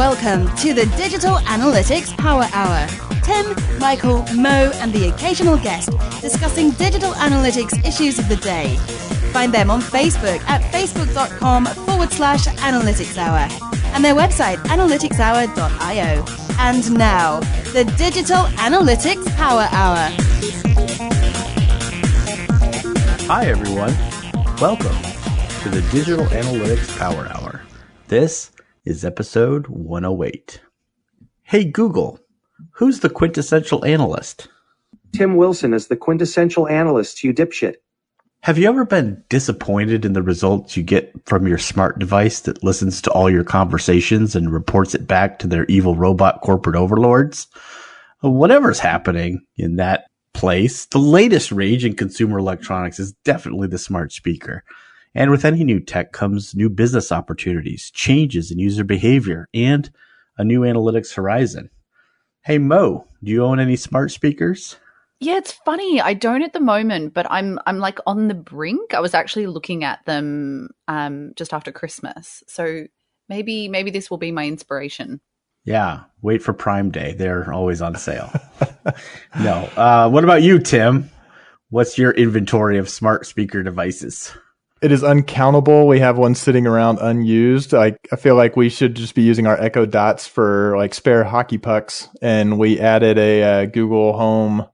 Welcome to the Digital Analytics Power Hour. Tim, Michael, Mo, and the occasional guest discussing digital analytics issues of the day. Find them on Facebook at facebook.com/analytics hour and their website analyticshour.io. And now, the Digital Analytics Power Hour. Hi, everyone. Welcome to the Digital Analytics Power Hour. This is episode 108. Hey, Google, who's the quintessential analyst? Tim Wilson is the quintessential analyst, you dipshit. Have you ever been disappointed in the results you get from your smart device that listens to all your conversations and reports it back to their evil robot corporate overlords? Whatever's happening in that place, the latest rage in consumer electronics is definitely the smart speaker. And with any new tech comes new business opportunities, changes in user behavior, and a new analytics horizon. Hey, Mo, do you own any smart speakers? Yeah, it's funny. I don't at the moment, but I'm like on the brink. I was actually looking at them just after Christmas. So maybe this will be my inspiration. Yeah, wait for Prime Day. They're always on sale. No. What about you, Tim? What's your inventory of smart speaker devices? It is uncountable. We have one sitting around unused. I feel like we should just be using our Echo Dots for like spare hockey pucks. And we added a Google Home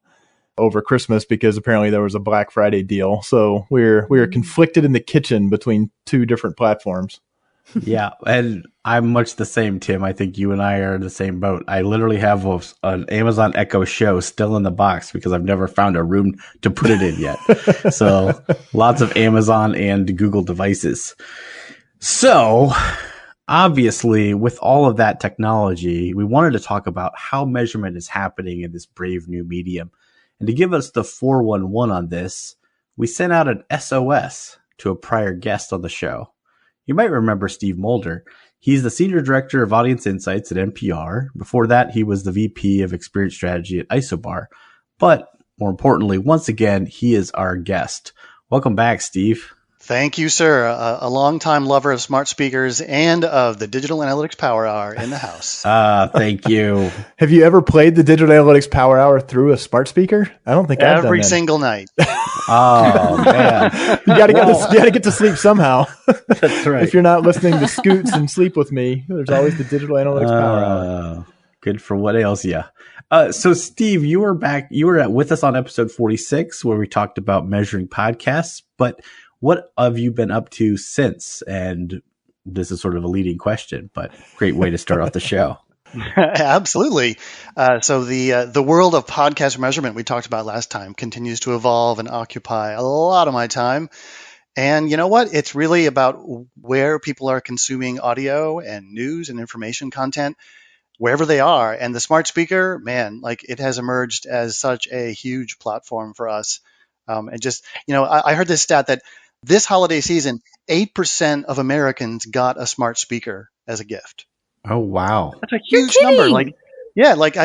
over Christmas because apparently there was a Black Friday deal. So we're conflicted in the kitchen between two different platforms. Yeah, and I'm much the same, Tim. I think you and I are in the same boat. I literally have an Amazon Echo Show still in the box because I've never found a room to put it in yet. So lots of Amazon and Google devices. So obviously, with all of that technology, we wanted to talk about how measurement is happening in this brave new medium. And to give us the 411 on this, we sent out an SOS to a prior guest on the show. You might remember Steve Mulder. He's the Senior Director of Audience Insights at NPR. Before that, he was the VP of Experience Strategy at Isobar. But more importantly, once again, he is our guest. Welcome back, Steve. Thank you, sir. A longtime lover of smart speakers and of the Digital Analytics Power Hour in the house. Thank you. Have you ever played the Digital Analytics Power Hour through a smart speaker? I don't think I've done that. Every single night. Oh, man. You gotta get to sleep somehow. That's right. If you're not listening to Scoots and Sleep With Me, there's always the Digital Analytics Power Hour. Good for what ails you. So Steve, you were back. You were with us on episode 46 where we talked about measuring podcasts, but what have you been up to since? And this is sort of a leading question, but great way to start off the show. Absolutely. So the world of podcast measurement we talked about last time continues to evolve and occupy a lot of my time. And you know what? It's really about where people are consuming audio and news and information content, wherever they are. And the smart speaker, man, like it has emerged as such a huge platform for us. And just, I heard this stat that this holiday season, 8% of Americans got a smart speaker as a gift. Oh, wow. That's a huge number.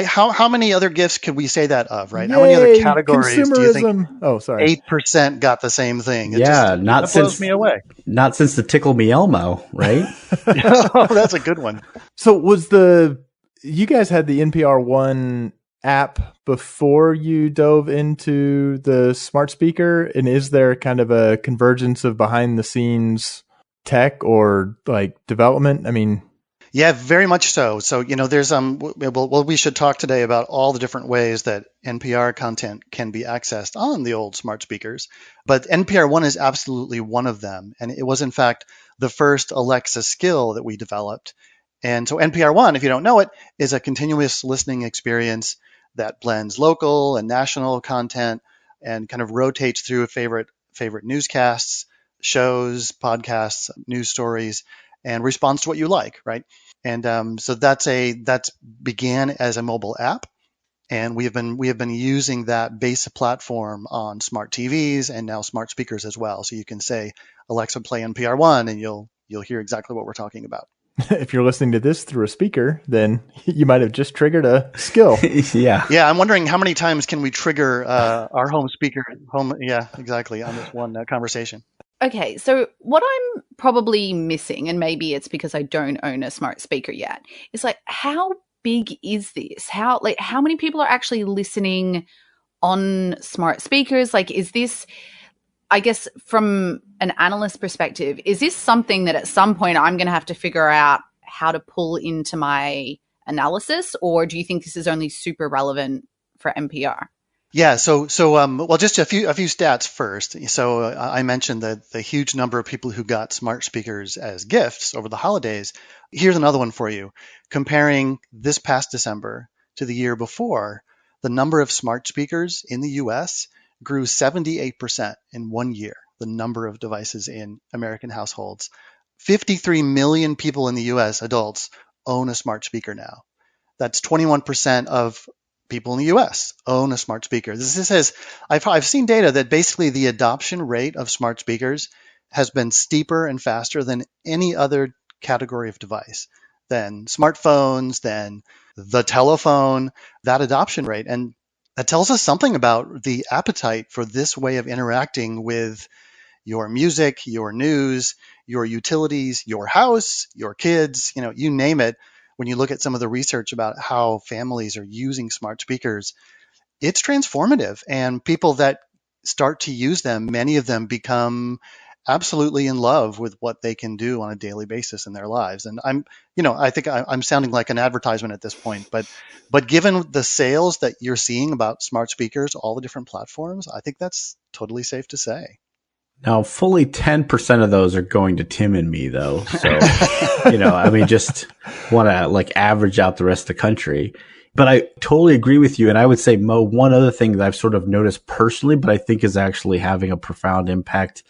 How many other gifts could we say that of, right? Yay, how many other categories do you think? Oh, sorry. 8% got the same thing. That blows me away. Not since the Tickle Me Elmo, right? Oh, that's a good one. So you guys had the NPR One app before you dove into the smart speaker, and is there kind of a convergence of behind the scenes tech or like development? I mean, yeah, very much so. So, there's we should talk today about all the different ways that NPR content can be accessed on the old smart speakers. But NPR One is absolutely one of them. And it was, in fact, the first Alexa skill that we developed. And so NPR One, if you don't know it, is a continuous listening experience that blends local and national content and kind of rotates through favorite newscasts, shows, podcasts, news stories, and responds to what you like, right? And so that's began as a mobile app, and we have been using that base platform on smart TVs and now smart speakers as well. So you can say, Alexa, play NPR One, and you'll hear exactly what we're talking about. If you're listening to this through a speaker, then you might have just triggered a skill. Yeah. Yeah, I'm wondering how many times can we trigger our home speaker? Yeah, exactly, on this one conversation. Okay, so what I'm probably missing, and maybe it's because I don't own a smart speaker yet, is like, how big is this? How many people are actually listening on smart speakers? Like, is this, I guess from an analyst perspective, is this something that at some point I'm going to have to figure out how to pull into my analysis, or do you think this is only super relevant for NPR? Yeah. Well, just a few stats first. So I mentioned the huge number of people who got smart speakers as gifts over the holidays. Here's another one for you. Comparing this past December to the year before, the number of smart speakers in the U.S. grew 78% in 1 year. The number of devices in American households. 53 million people in the U.S. adults own a smart speaker now. That's 21% of people in the U.S. own a smart speaker. This says I've seen data that basically the adoption rate of smart speakers has been steeper and faster than any other category of device, than smartphones, than the telephone, that adoption rate. And that tells us something about the appetite for this way of interacting with your music, your news, your utilities, your house, your kids, you name it. When you look at some of the research about how families are using smart speakers, it's transformative. And people that start to use them, many of them become absolutely in love with what they can do on a daily basis in their lives. And I think I'm sounding like an advertisement at this point, but given the sales that you're seeing about smart speakers, all the different platforms, I think that's totally safe to say. Now, fully 10% of those are going to Tim and me, though. So, just want to average out the rest of the country. But I totally agree with you. And I would say, Mo, one other thing that I've sort of noticed personally, but I think is actually having a profound impact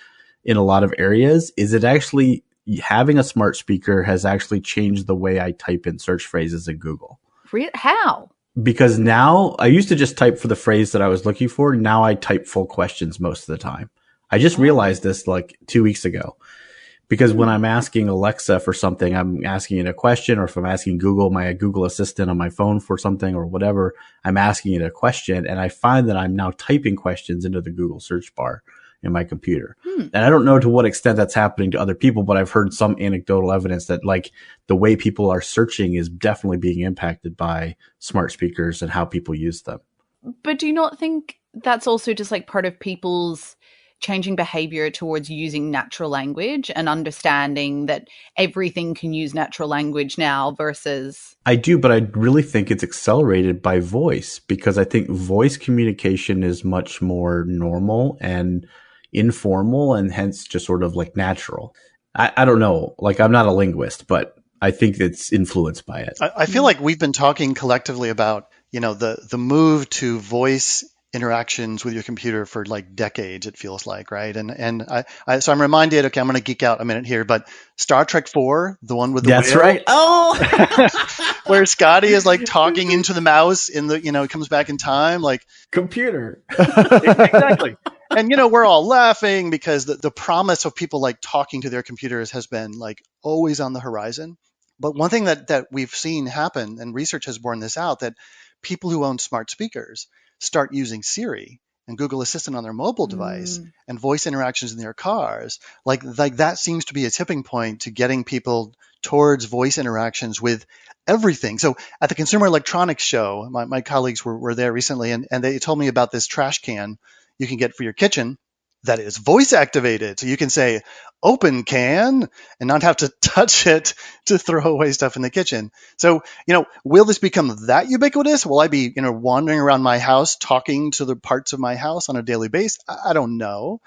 in a lot of areas, is it actually having a smart speaker has actually changed the way I type in search phrases in Google. How? Because now I used to just type for the phrase that I was looking for. Now I type full questions most of the time. I just realized this 2 weeks ago, because when I'm asking Alexa for something, I'm asking it a question, or if I'm asking Google, my Google Assistant on my phone for something or whatever, I'm asking it a question, and I find that I'm now typing questions into the Google search bar in my computer. And I don't know to what extent that's happening to other people, but I've heard some anecdotal evidence that the way people are searching is definitely being impacted by smart speakers and how people use them. But do you not think that's also just part of people's changing behavior towards using natural language and understanding that everything can use natural language now versus... I do, but I really think it's accelerated by voice, because I think voice communication is much more normal and informal and hence just sort of natural. I don't know. I'm not a linguist, but I think it's influenced by it. I feel like we've been talking collectively about, the move to voice interactions with your computer for decades, it feels like, right? And so I'm reminded, okay, I'm going to geek out a minute here, but Star Trek 4, the one with the That's whale, right. Oh, where Scotty is talking into the mouse in the, it comes back in time, computer. Exactly. And, we're all laughing because the promise of people talking to their computers has been always on the horizon. But one thing that we've seen happen, and research has borne this out, that people who own smart speakers start using Siri and Google Assistant on their mobile device and voice interactions in their cars. That seems to be a tipping point to getting people towards voice interactions with everything. So at the Consumer Electronics Show, my colleagues were there recently, and they told me about this trash can you can get for your kitchen that is voice activated. So you can say, open can, and not have to touch it to throw away stuff in the kitchen. So, will this become that ubiquitous? Will I be, wandering around my house talking to the parts of my house on a daily basis? I don't know.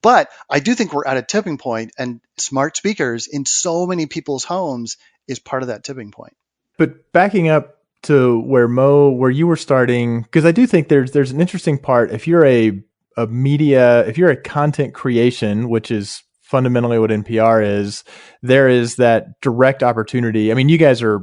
But I do think we're at a tipping point, and smart speakers in so many people's homes is part of that tipping point. But backing up to where you were starting, because I do think there's an interesting part. If you're a media, if you're a content creation, which is fundamentally what NPR is, there is that direct opportunity. I mean, you guys are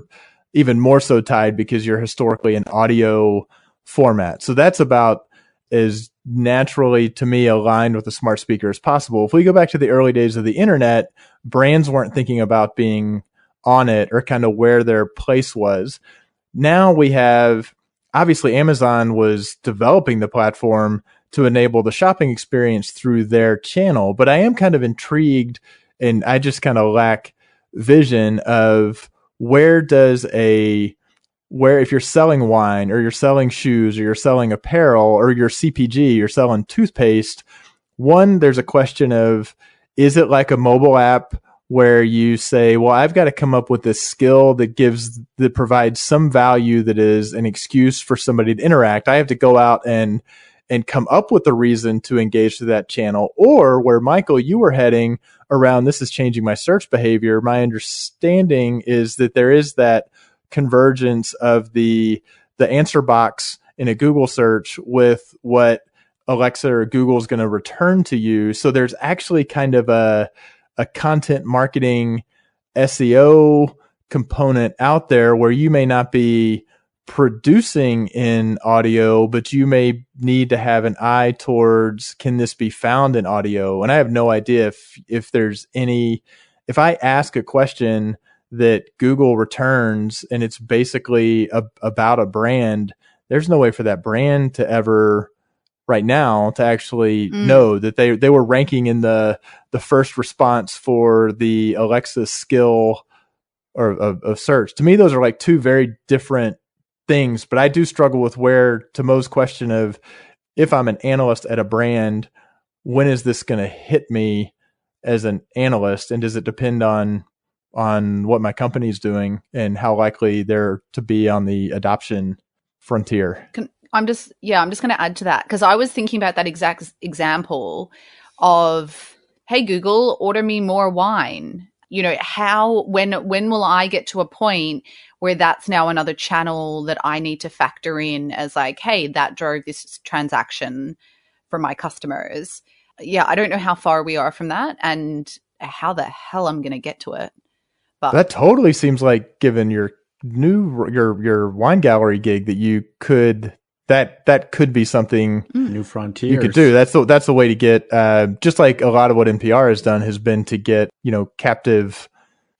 even more so tied because you're historically an audio format. So that's about as naturally, to me, aligned with a smart speaker as possible. If we go back to the early days of the internet, brands weren't thinking about being on it or kind of where their place was. Now we have, obviously, Amazon was developing the platform to enable the shopping experience through their channel. But I am kind of intrigued And I just kind of lack vision of where if you're selling wine or you're selling shoes or you're selling apparel or you're CPG, you're selling toothpaste. One, there's a question of, is it like a mobile app where you say, well, I've got to come up with this skill that provides some value that is an excuse for somebody to interact. I have to go out and come up with a reason to engage to that channel. Or where, Michael, you were heading around, this is changing my search behavior. My understanding is that there is that convergence of the answer box in a Google search with what Alexa or Google is going to return to you. So there's actually kind of a content marketing SEO component out there where you may not be producing in audio, but you may need to have an eye towards, can this be found in audio? And I have no idea if there's any, if I ask a question that Google returns and it's basically about a brand, there's no way for that brand to ever right now to actually know that they were ranking in the first response for the Alexa skill or of search. To me, those are like two very different things, but I do struggle with where, to Mo's question of, if I'm an analyst at a brand, when is this going to hit me as an analyst? And does it depend on what my company is doing and how likely they're to be on the adoption frontier? I'm just going to add to that, because I was thinking about that exact example of, hey, Google, order me more wine. You know, when will I get to a point where that's now another channel that I need to factor in as like, hey, that drove this transaction for my customers. Yeah, I don't know how far we are from that and how the hell I'm going to get to it. But that totally seems like, given your wine gallery gig, that you could, that could be something new frontiers you could do. That's the way to get, just like a lot of what NPR has done has been to get, captive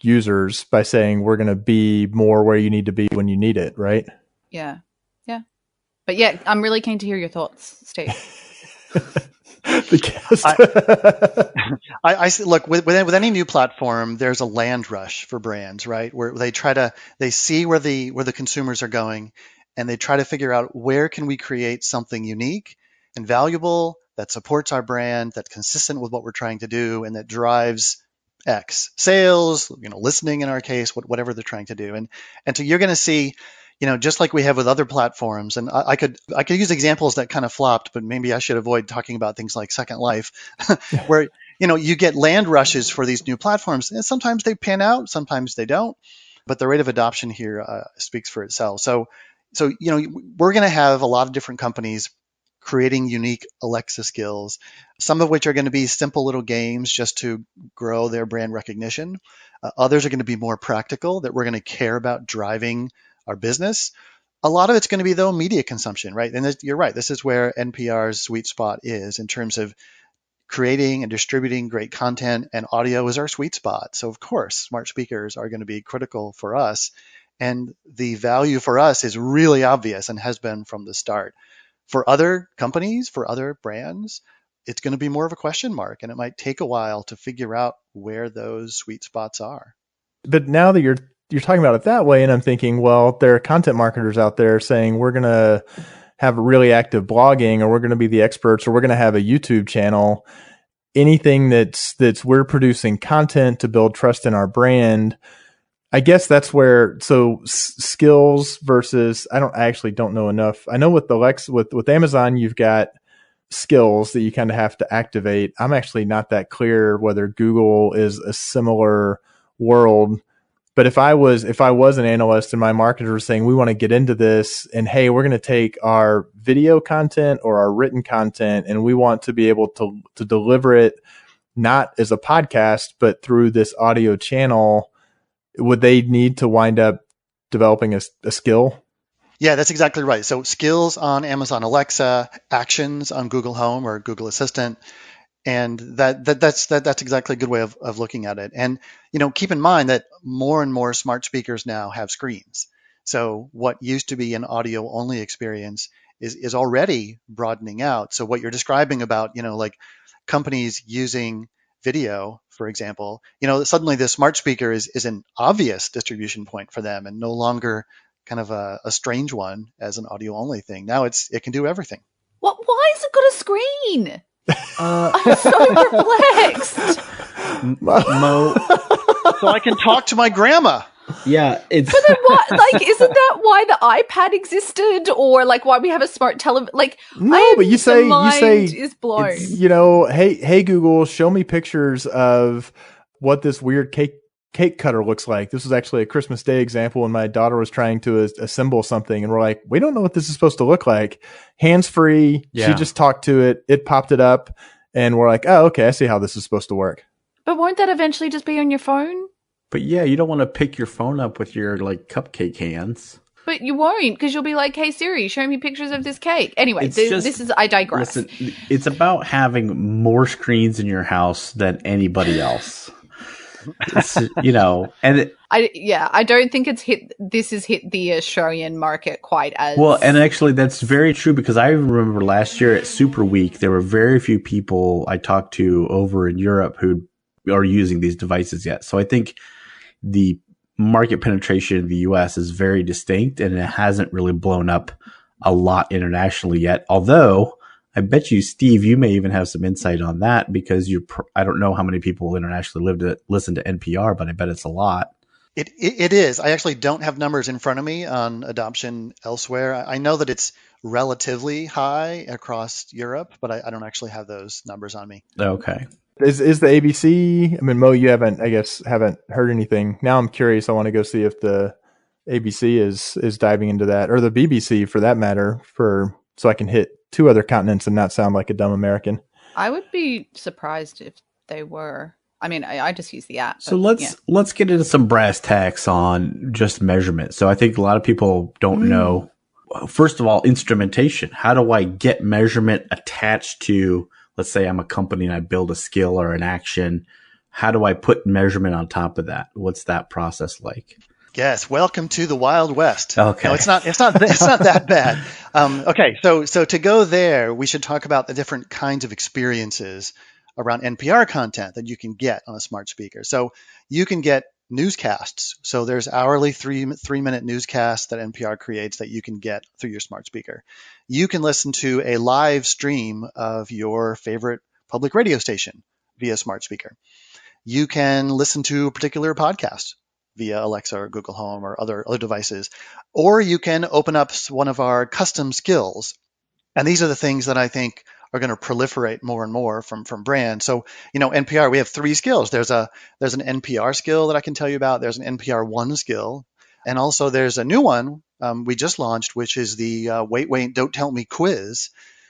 users by saying, we're going to be more where you need to be when you need it. Right. Yeah. But yeah, I'm really keen to hear your thoughts, Steve. I look, with any new platform, there's a land rush for brands, right? Where they see where the consumers are going, and they try to figure out, where can we create something unique and valuable that supports our brand, that's consistent with what we're trying to do, and that drives X sales, listening in our case, whatever they're trying to do. And so you're going to see, just like we have with other platforms, and I could use examples that kind of flopped, but maybe I should avoid talking about things like Second Life, where, you get land rushes for these new platforms, and sometimes they pan out, sometimes they don't, but the rate of adoption here speaks for itself. So, we're going to have a lot of different companies creating unique Alexa skills, some of which are going to be simple little games just to grow their brand recognition. Others are going to be more practical, that we're going to care about driving our business. A lot of it's going to be, though, media consumption, right? And you're right. This is where NPR's sweet spot is in terms of creating and distributing great content, and audio is our sweet spot. So, of course, smart speakers are going to be critical for us. And the value for us is really obvious and has been from the start. For other companies, for other brands, it's going to be more of a question mark, and it might take a while to figure out where those sweet spots are. But now that you're talking about it that way, and I'm thinking, well, there are content marketers out there saying, we're going to have really active blogging, or we're going to be the experts, or we're going to have a YouTube channel. Anything that's we're producing content to build trust in our brand. I guess that's where, so skills versus, I actually don't know enough. I know with Alexa, with Amazon, you've got skills that you kind of have to activate. I'm actually not that clear whether Google is a similar world. But if I was an analyst and my marketer was saying, we want to get into this, and hey, we're going to take our video content or our written content, and we want to be able to deliver it not as a podcast, but through this audio channel, would they need to wind up developing a skill? Yeah, that's exactly right. So skills on Amazon Alexa, actions on Google Home or Google Assistant. And that's exactly a good way of looking at it. And, keep in mind that more and more smart speakers now have screens. So what used to be an audio only experience is already broadening out. So what you're describing about, like companies using video, for example, suddenly the smart speaker is an obvious distribution point for them and no longer kind of a strange one as an audio only thing. Now it can do everything. What? Why has it got a screen? Uh, I'm so perplexed. Mo, So I can talk to my grandma. yeah, it's But then what? Like, isn't that why the iPad existed, or like why we have a smart television? Like, No, but you say is blown. it's, hey Google, show me pictures of what this weird cake cutter looks like. This was actually a Christmas Day example when my daughter was trying to assemble something, and we're like, we don't know what this is supposed to look like. Hands free. Yeah. She just talked to it. It popped it up, and we're like, oh, okay, I see how this is supposed to work. But won't that eventually just be on your phone? But yeah, you don't want to pick your phone up with your like cupcake hands. But you won't, because you'll be like, hey Siri, show me pictures of this cake. Anyway, I digress. Listen, it's about having more screens in your house than anybody else. And I don't think this has hit the Australian market quite as well. And actually, that's very true, because I remember last year at Super Week, there were very few people I talked to over in Europe who are using these devices yet. So I think the market penetration in the US is very distinct, and it hasn't really blown up a lot internationally yet. Although I bet you, Steve, you may even have some insight on that, because I don't know how many people internationally listen to NPR, but I bet it's a lot. It is. I actually don't have numbers in front of me on adoption elsewhere. I know that it's relatively high across Europe, but I don't actually have those numbers on me. Okay. Is the ABC? I mean, Mo, you haven't heard anything. Now I'm curious. I want to go see if the ABC is diving into that, or the BBC for that matter, so I can hit 2 other continents and not sound like a dumb American. I would be surprised if they were. I mean, I just use the app. So let's get into some brass tacks on just measurement. So I think a lot of people don't know. First of all, instrumentation. How do I get measurement attached to, let's say I'm a company and I build a skill or an action. How do I put measurement on top of that? What's that process like? Yes, welcome to the Wild West. Okay. No, it's not that bad. Okay, so to go there, we should talk about the different kinds of experiences around NPR content that you can get on a smart speaker. So you can get newscasts. So there's hourly 3-minute newscasts that NPR creates that you can get through your smart speaker. You can listen to a live stream of your favorite public radio station via smart speaker. You can listen to a particular podcast via Alexa or Google Home or other devices, or you can open up one of our custom skills. And these are the things that I think are going to proliferate more and more from brands. So, NPR, we have 3 skills. There's an NPR skill that I can tell you about. There's an NPR One skill. And also there's a new one we just launched, which is the Wait, Don't Tell Me quiz.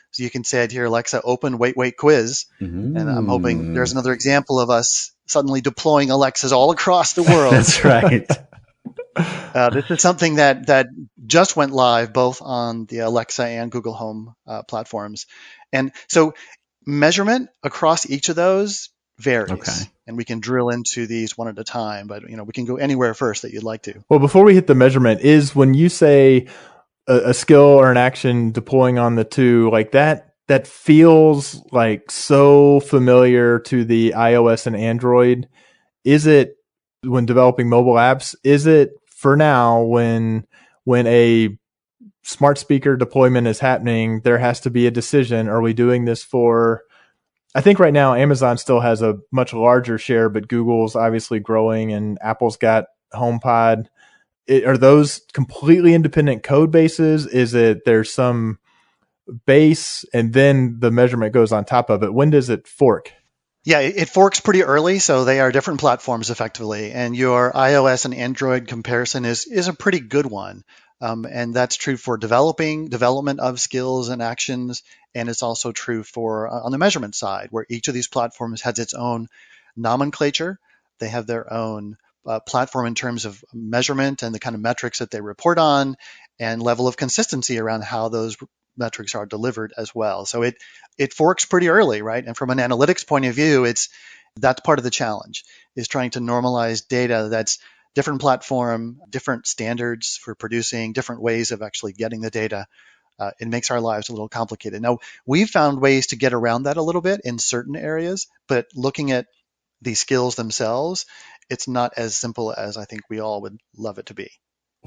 So you can say to your Alexa, open Wait quiz. And I'm hoping there's another example of us suddenly deploying Alexas all across the world. That's right. This is something that just went live both on the Alexa and Google Home platforms. And so measurement across each of those varies. Okay. And we can drill into these one at a time, but we can go anywhere first that you'd like to. Well, before we hit the measurement, is when you say a skill or an action deploying on the 2, like that feels like so familiar to the iOS and Android. Is it when developing mobile apps? Is it for now when a smart speaker deployment is happening, there has to be a decision. Are we doing this for, I think right now Amazon still has a much larger share, but Google's obviously growing and Apple's got HomePod. Are those completely independent code bases? Is it there's some base and then the measurement goes on top of it? When does it fork? Yeah, it forks pretty early, so they are different platforms effectively. And your iOS and Android comparison is a pretty good one. And that's true for development of skills and actions. And it's also true for on the measurement side, where each of these platforms has its own nomenclature. They have their own platform in terms of measurement and the kind of metrics that they report on and level of consistency around how those metrics are delivered as well. So it forks pretty early, right? And from an analytics point of view, that's part of the challenge, is trying to normalize data that's different platform, different standards for producing, different ways of actually getting the data. It makes our lives a little complicated. Now, we've found ways to get around that a little bit in certain areas, but looking at the skills themselves, it's not as simple as I think we all would love it to be.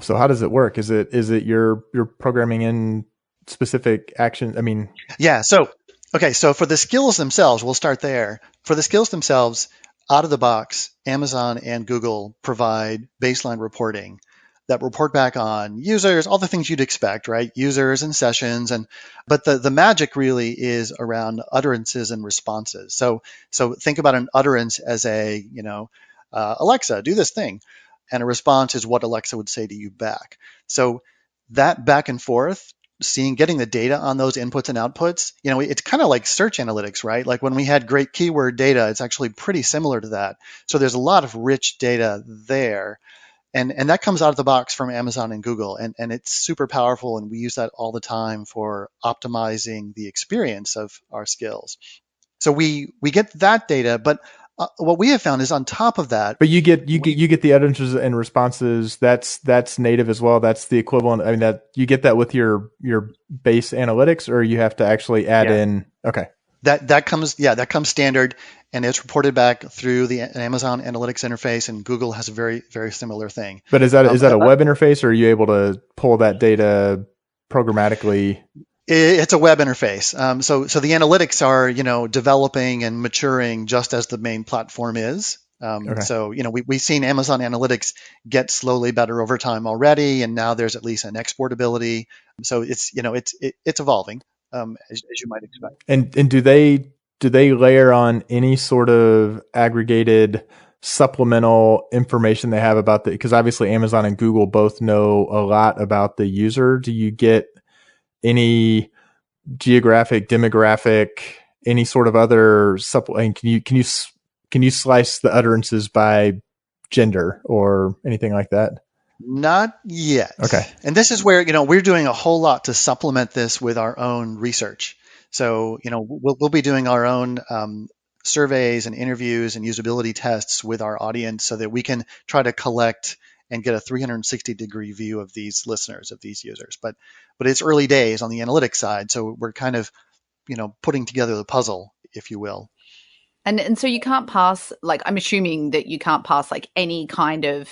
So how does it work? Is it you're programming in specific action? I mean, Yeah. So, okay. So for the skills themselves, we'll start there. For the skills themselves, out of the box, Amazon and Google provide baseline reporting that report back on users, all the things you'd expect, right? Users and sessions, but the magic really is around utterances and responses. So think about an utterance as a Alexa, do this thing, and a response is what Alexa would say to you back. So that back and forth, getting the data on those inputs and outputs, it's kind of like search analytics, right? Like when we had great keyword data, it's actually pretty similar to that. So there's a lot of rich data there. And that comes out of the box from Amazon and Google, and it's super powerful, and we use that all the time for optimizing the experience of our skills. So we get that data, but what we have found is on top of that. But you get the utterances and responses. That's native as well. That's the equivalent. I mean, that you get that with your base analytics, or you have to actually add in. Okay. That comes standard, and it's reported back through the Amazon Analytics interface, and Google has a very, very similar thing. But is that a web interface, or are you able to pull that data programmatically? It's a web interface. So the analytics are developing and maturing just as the main platform is. Okay. So we've seen Amazon Analytics get slowly better over time already, and now there's at least an exportability. So it's evolving. As you might expect. And do they layer on any sort of aggregated supplemental information they have about because obviously Amazon and Google both know a lot about the user. Do you get any geographic, demographic, any sort of other supplement? Can you slice the utterances by gender or anything like that? Not yet. Okay. And this is where, we're doing a whole lot to supplement this with our own research. So, we'll be doing our own surveys and interviews and usability tests with our audience so that we can try to collect and get a 360-degree view of these listeners, of these users. But it's early days on the analytics side. So we're kind of, putting together the puzzle, if you will. And so you can't pass, I'm assuming that you can't pass any kind of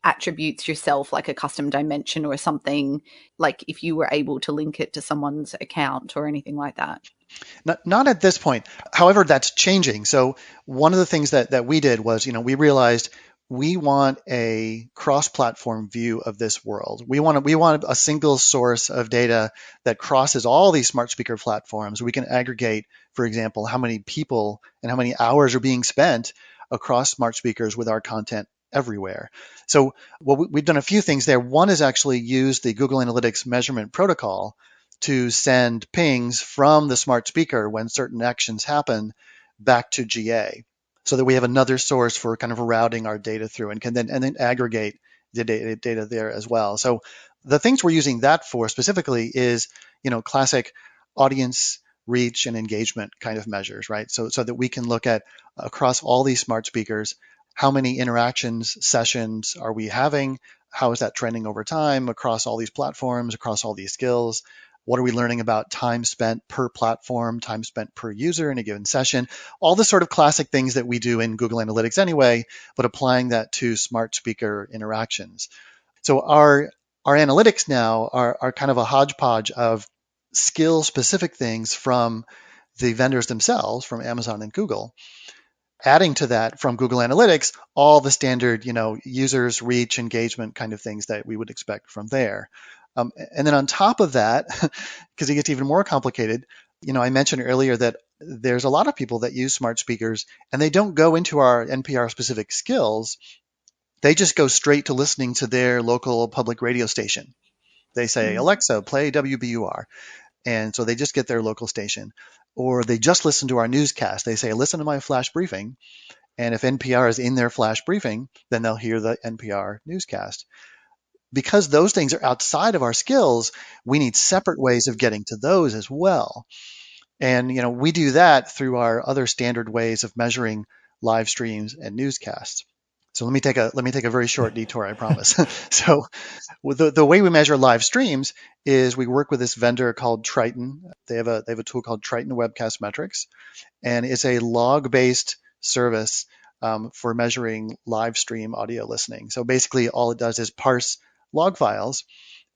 attributes yourself, like a custom dimension or something, like if you were able to link it to someone's account or anything like that? Not at this point. However, that's changing. So one of the things that we did was, we realized we want a cross-platform view of this world. We want a single source of data that crosses all these smart speaker platforms. We can aggregate, for example, how many people and how many hours are being spent across smart speakers with our content everywhere. So we've done a few things there. One is actually use the Google Analytics measurement protocol to send pings from the smart speaker when certain actions happen back to GA, so that we have another source for kind of routing our data through and can then aggregate the data there as well. So the things we're using that for specifically is, classic audience reach and engagement kind of measures, right? So that we can look at across all these smart speakers, how many interactions, sessions are we having? How is that trending over time across all these platforms, across all these skills? What are we learning about time spent per platform, time spent per user in a given session? All the sort of classic things that we do in Google Analytics anyway, but applying that to smart speaker interactions. So our analytics now are kind of a hodgepodge of skill-specific things from the vendors themselves, from Amazon and Google. Adding to that from Google Analytics, all the standard, users, reach, engagement kind of things that we would expect from there. And then on top of that, because it gets even more complicated, I mentioned earlier that there's a lot of people that use smart speakers and they don't go into our NPR specific skills. They just go straight to listening to their local public radio station. They say, Alexa, play WBUR. And so they just get their local station. Or they just listen to our newscast. They say, listen to my flash briefing. And if NPR is in their flash briefing, then they'll hear the NPR newscast. Because those things are outside of our skills, we need separate ways of getting to those as well. And we do that through our other standard ways of measuring live streams and newscasts. So let me take a very short detour, I promise. So the way we measure live streams is we work with this vendor called Triton. They have a tool called Triton Webcast Metrics, and it's a log-based service for measuring live stream audio listening. So basically, all it does is parse log files.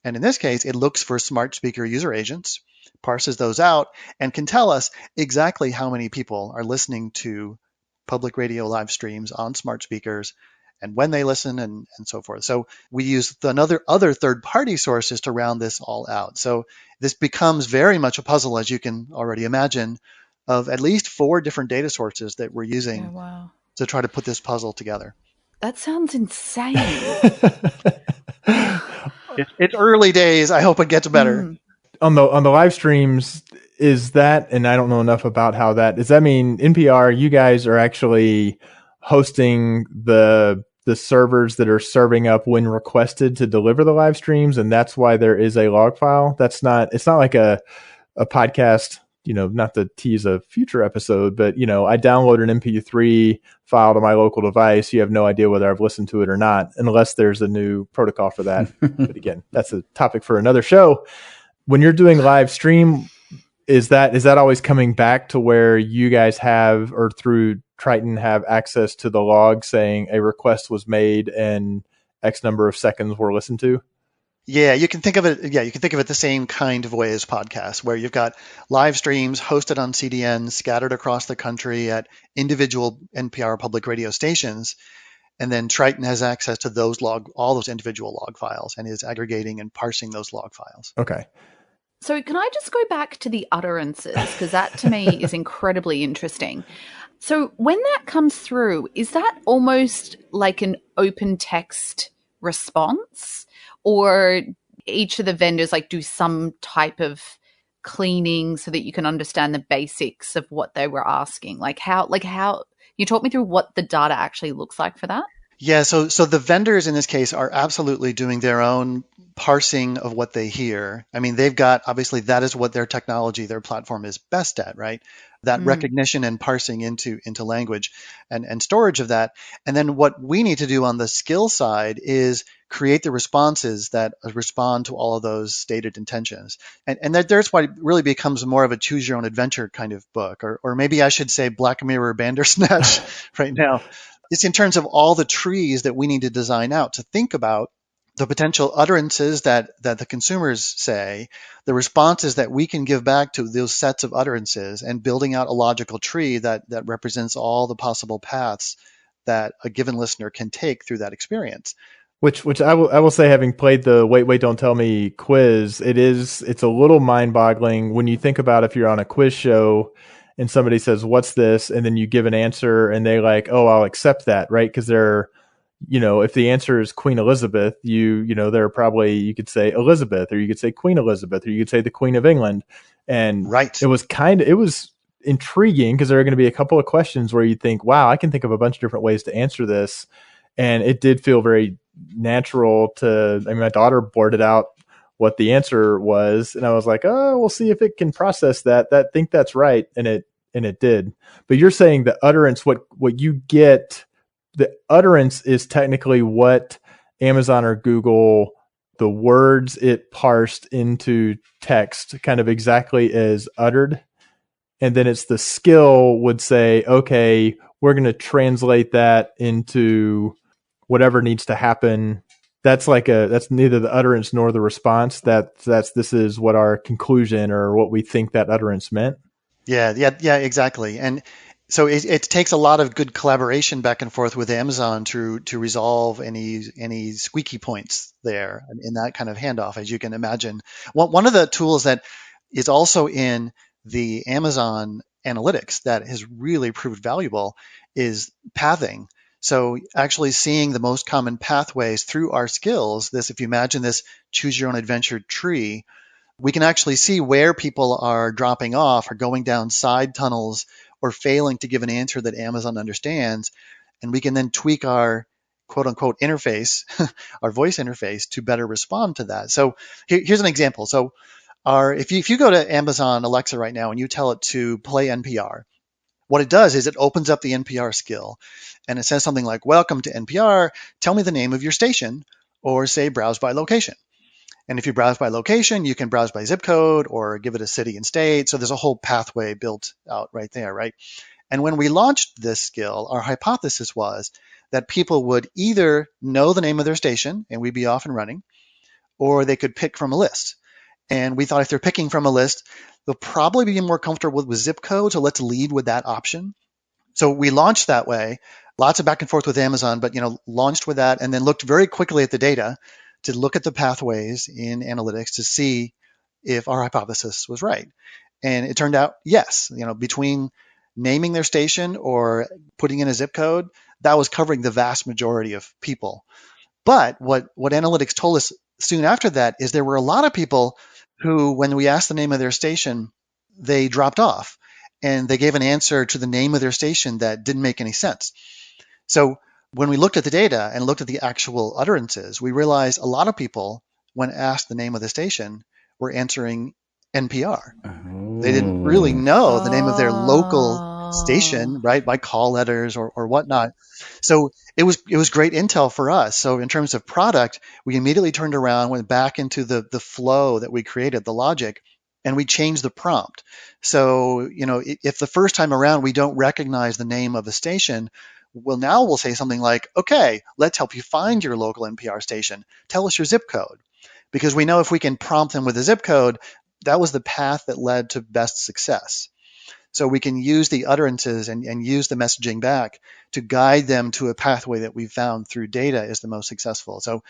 And in this case, it looks for smart speaker user agents, parses those out, and can tell us exactly how many people are listening to public radio live streams on smart speakers and when they listen and so forth. So we use other third-party sources to round this all out. So this becomes very much a puzzle, as you can already imagine, of at least 4 different data sources that we're using to try to put this puzzle together. That sounds insane. It's early days. I hope it gets better. On the live streams, is that, and I don't know enough about how that, does that mean NPR, you guys are actually hosting the servers that are serving up when requested to deliver the live streams, and that's why there is a log file? It's not like a podcast, not to tease a future episode, but I download an MP3 file to my local device. You have no idea whether I've listened to it or not, unless there's a new protocol for that. But again, that's a topic for another show. When you're doing live stream, is that always coming back to where you guys have, or through Triton, have access to the log saying a request was made and X number of seconds were listened to? Yeah, you can think of it. Yeah, you can think of it the same kind of way as podcasts, where you've got live streams hosted on CDN, scattered across the country at individual NPR public radio stations, and then Triton has access to all those individual log files, and is aggregating and parsing those log files. Okay. So can I just go back to the utterances? Because that to me is incredibly interesting. So when that comes through, is that almost like an open text response? Or each of the vendors do some type of cleaning so that you can understand the basics of what they were asking? How you talk me through what the data actually looks like for that? Yeah, so the vendors in this case are absolutely doing their own parsing of what they hear. I mean, they've got, obviously, that is what their technology, their platform is best at, right? That recognition and parsing into language and storage of that. And then what we need to do on the skill side is create the responses that respond to all of those stated intentions. And there's why it really becomes more of a choose your own adventure kind of book, or maybe I should say Black Mirror Bandersnatch right now. It's in terms of all the trees that we need to design out to think about the potential utterances that the consumers say, the responses that we can give back to those sets of utterances, and building out a logical tree that represents all the possible paths that a given listener can take through that experience. Which I will say, having played the Wait, Don't Tell Me quiz, it's a little mind-boggling when you think about if you're on a quiz show and somebody says, "What's this?" and then you give an answer and they "Oh, I'll accept that," right? Because they're, if the answer is Queen Elizabeth, they're probably, you could say Elizabeth, or you could say Queen Elizabeth, or you could say the Queen of England. And right. It was intriguing because there are going to be a couple of questions where you think, wow, I can think of a bunch of different ways to answer this. And it did feel very natural my daughter blurted out what the answer was, and I was like, oh, we'll see if it can process that. Think that's right. And it did. But you're saying the utterance, what you get, the utterance is technically what Amazon or Google, the words it parsed into text kind of exactly as uttered. And then it's the skill would say, okay, we're going to translate that into whatever needs to happen. That's neither the utterance nor the response. This is what our conclusion or what we think that utterance meant. Yeah, exactly. And so it takes a lot of good collaboration back and forth with Amazon to resolve any squeaky points there in that kind of handoff, as you can imagine. One of the tools that is also in the Amazon analytics that has really proved valuable is pathing. So actually seeing the most common pathways through our skills, if you imagine this choose your own adventure tree, we can actually see where people are dropping off or going down side tunnels or failing to give an answer that Amazon understands. And we can then tweak our quote unquote interface, our voice interface, to better respond to that. So here's an example. So if you go to Amazon Alexa right now and you tell it to play NPR, what it does is it opens up the NPR skill and it says something like, welcome to NPR, tell me the name of your station, or say browse by location. And if you browse by location, you can browse by zip code or give it a city and state. So there's a whole pathway built out right there, right? And when we launched this skill, our hypothesis was that people would either know the name of their station and we'd be off and running, or they could pick from a list. And we thought if they're picking from a list, they'll probably be more comfortable with zip code. So let's lead with that option. So we launched that way, lots of back and forth with Amazon, but launched with that and then looked very quickly at the data to look at the pathways in analytics to see if our hypothesis was right. And it turned out, yes, between naming their station or putting in a zip code, that was covering the vast majority of people. But what analytics told us soon after that is there were a lot of people who, when we asked the name of their station, they dropped off and they gave an answer to the name of their station that didn't make any sense. So when we looked at the data and looked at the actual utterances, we realized a lot of people, when asked the name of the station, were answering NPR. They didn't really know the name of their local station, right, by call letters or whatnot. So it was great intel for us. So in terms of product, we immediately turned around, went back into the flow that we created, the logic, and we changed the prompt. So, if the first time around we don't recognize the name of a station, well, now we'll say something like, okay, let's help you find your local NPR station. Tell us your zip code. Because we know if we can prompt them with a zip code, that was the path that led to best success. So we can use the utterances and use the messaging back to guide them to a pathway that we found through data is the most successful. So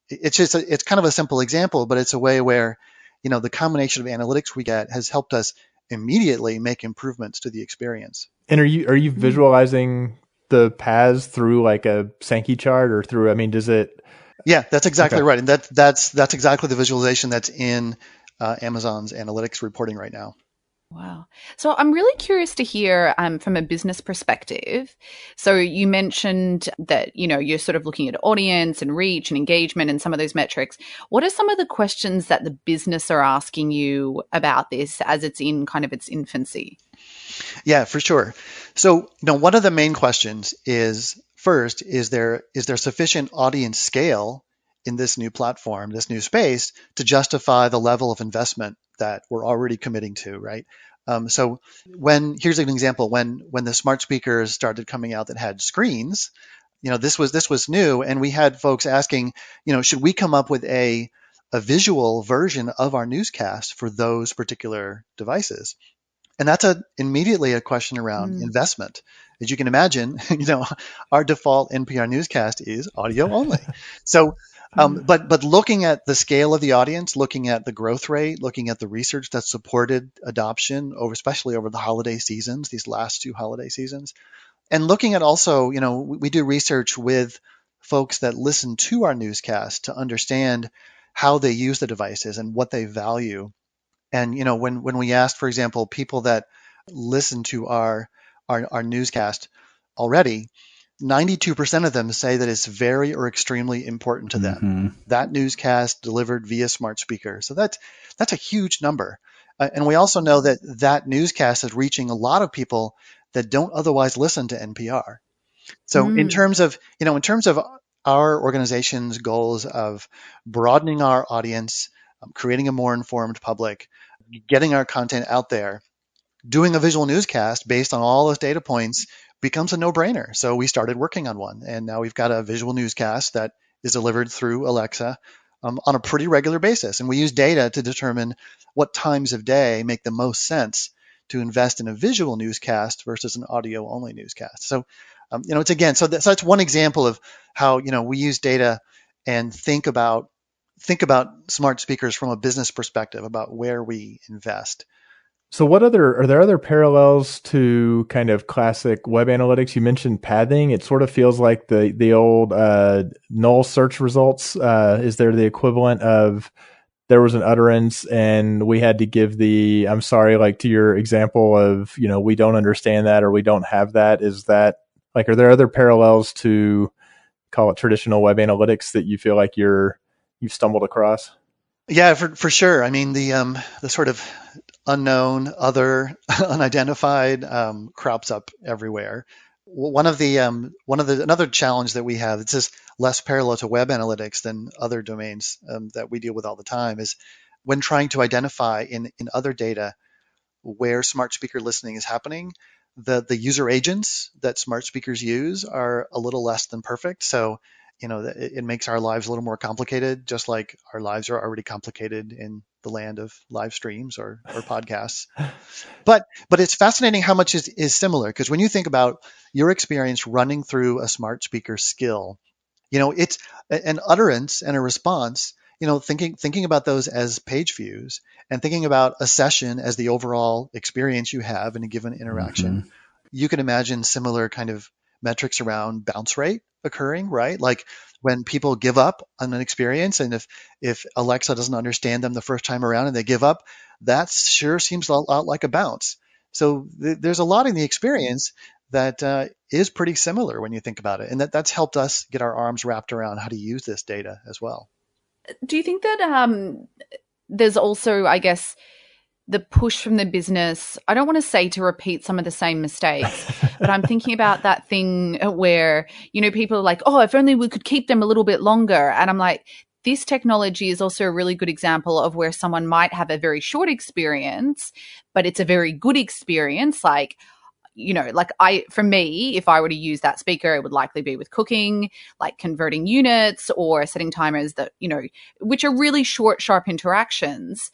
it's kind of a simple example, but it's a way where, the combination of analytics we get has helped us immediately make improvements to the experience. And are you visualizing the paths through like a Sankey chart or through, does it? Yeah, that's exactly right. And that's exactly the visualization that's in Amazon's analytics reporting right now. Wow. So I'm really curious to hear from a business perspective. So you mentioned that, you're sort of looking at audience and reach and engagement and some of those metrics. What are some of the questions that the business are asking you about this as it's in kind of its infancy? Yeah, for sure. So, one of the main questions is, first, is there sufficient audience scale in this new platform, this new space, to justify the level of investment that we're already committing to, right? So here's an example, when the smart speakers started coming out that had screens, this was new, and we had folks asking, should we come up with a visual version of our newscast for those particular devices? And that's immediately a question around investment. As you can imagine, our default NPR newscast is audio only. So, but looking at the scale of the audience, looking at the growth rate, looking at the research that supported adoption especially over the holiday seasons, these last 2 holiday seasons, and looking at also, we do research with folks that listen to our newscast to understand how they use the devices and what they value. And when we asked, for example, people that listen to our newscast already, 92% of them say that it's very or extremely important to them. That newscast delivered via smart speaker. So that's a huge number. And we also know that newscast is reaching a lot of people that don't otherwise listen to NPR. So in terms of our organization's goals of broadening our audience, creating a more informed public, getting our content out there, doing a visual newscast based on all those data points becomes a no-brainer. So we started working on one, and now we've got a visual newscast that is delivered through Alexa on a pretty regular basis. And we use data to determine what times of day make the most sense to invest in a visual newscast versus an audio-only newscast. So, it's again, so that's one example of how, we use data and think about smart speakers from a business perspective about where we invest. So are there other parallels to kind of classic web analytics? You mentioned pathing. It sort of feels like the old null search results. Is there the equivalent of there was an utterance and we had to give I'm sorry, like to your example of, we don't understand that or we don't have that. Is that like, are there other parallels to call it traditional web analytics that you feel like you've stumbled across? Yeah, for sure. I mean, the sort of unknown, other, unidentified crops up everywhere. Another challenge that we have, it's just less parallel to web analytics than other domains that we deal with all the time, is when trying to identify in other data where smart speaker listening is happening, the user agents that smart speakers use are a little less than perfect. So, it makes our lives a little more complicated, just like our lives are already complicated in the land of live streams or podcasts. But it's fascinating how much is similar, because when you think about your experience running through a smart speaker skill, it's an utterance and a response. Thinking about those as page views, and thinking about a session as the overall experience you have in a given interaction. You can imagine similar kind of metrics around bounce rate occurring, right? Like when people give up on an experience, and if Alexa doesn't understand them the first time around and they give up, that sure seems a lot like a bounce. So there's a lot in the experience that is pretty similar when you think about it, and that's helped us get our arms wrapped around how to use this data as well. Do you think that there's also, I guess, the push from the business, I don't want to say to repeat some of the same mistakes, but I'm thinking about that thing where, people are like, oh, if only we could keep them a little bit longer. And I'm like, this technology is also a really good example of where someone might have a very short experience, but it's a very good experience. Like, for me, if I were to use that speaker, it would likely be with cooking, like converting units or setting timers that, which are really short, sharp interactions.